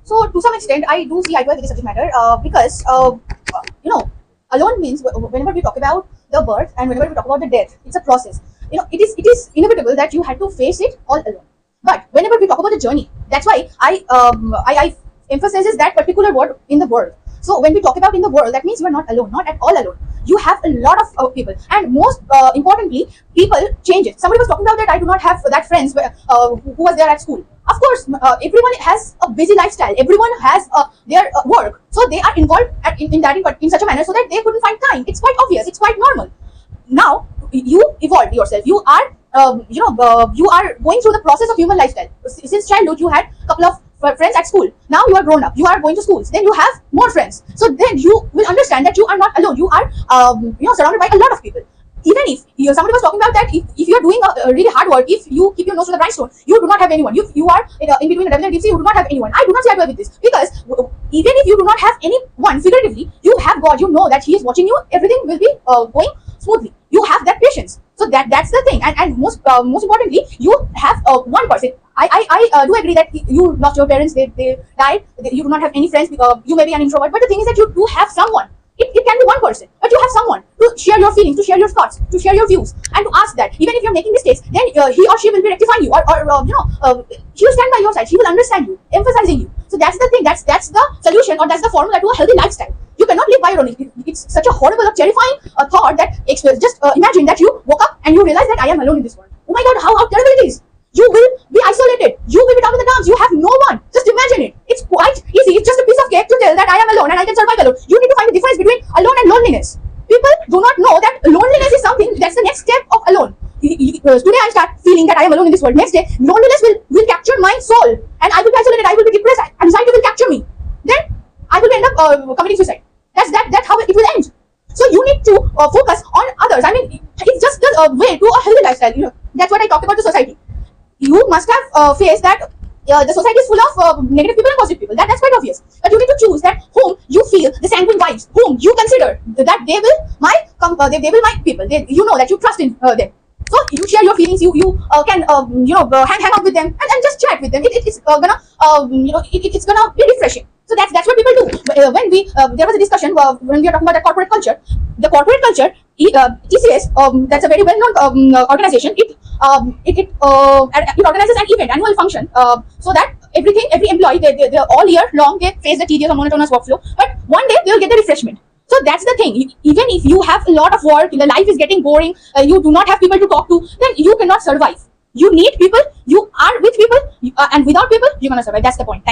So to some extent, I do see eye to eye with this subject matter because you know, alone means whenever we talk about the birth and whenever we talk about the death, it's a process. It is inevitable that you had to face it all alone. But whenever we talk about the journey, that's why I emphasizes that particular word in the world. So when we talk about in the world, that means you are not alone, not at all alone. You have a lot of people, and most importantly, people changes. Somebody was talking about that I do not have that friends who was there at school. Of course, everyone has a busy lifestyle. Everyone has their work, so they are involved in such a manner so that they couldn't find time. It's quite obvious. It's quite normal. Now you evolved yourself. You are you are going through the process of human lifestyle. Since childhood, you had a couple of friends at school. Now you are grown up. You are going to schools. Then you have more friends. So then you will understand that you are not alone. You are surrounded by a lot of people. Even if somebody was talking about that, if you are doing a really hard work, if you keep your nose to the grindstone, you do not have anyone. You are in between a devil and deep sea, you do not have anyone. I do not see eye to eye with this, because even if you do not have anyone figuratively, you have God. You know that He is watching you. Everything will be going smoothly. You have that patience. So that's the thing. And most importantly, you have one person. I do agree that you lost your parents. They died. You do not have any friends because you may be an introvert. But the thing is that you do have someone. It can be one person, but you have someone to share your feelings, to share your thoughts, to share your views, and to ask that. Even if you're making mistakes, then he or she will be rectifying you, or she will stand by your side. She will understand you, emphasizing you. So that's the thing. That's the solution, or that's the formula to a healthy lifestyle. You cannot live by your own. It's such a horrible, terrifying thought that just imagine that you woke up and you realize that I am alone in this world. Oh my God, how terrible it is! You will be isolated. You will be down in the dumps. You have no one. Just imagine it. It's quite easy. It's just a piece of cake to tell that I am alone and I can survive alone. You need to find the difference between alone and loneliness. People do not know that loneliness is something that's the next step of alone. Today I start feeling that I am alone in this world. Next day, loneliness will capture my soul, and I will be isolated. I will be depressed. Anxiety will capture me. Then I will end up committing suicide. That's how it will end. So you need to focus on others. I mean, it's just the way to a healthy lifestyle. That's what I talked about the society. You must have faced that the society is full of negative people and positive people. That's quite obvious. But you need to choose that whom you feel the sanguine vibes, whom you consider that they will my people. You know that you trust in them. So you share your feelings. You can hang out with them and just chat with them. It's gonna be refreshing. So that's what people do. When there was a discussion when we are talking about the corporate culture. The corporate culture, TCS, that's a very well-known organization. It organizes an event, annual function, so that every employee, they all year long they face the tedious or monotonous workflow. But one day they will get the refreshment. So that's the thing. Even if you have a lot of work, the life is getting boring, you do not have people to talk to, then you cannot survive. You need people. You are with people, and without people, you're gonna survive. That's the point. Thank you.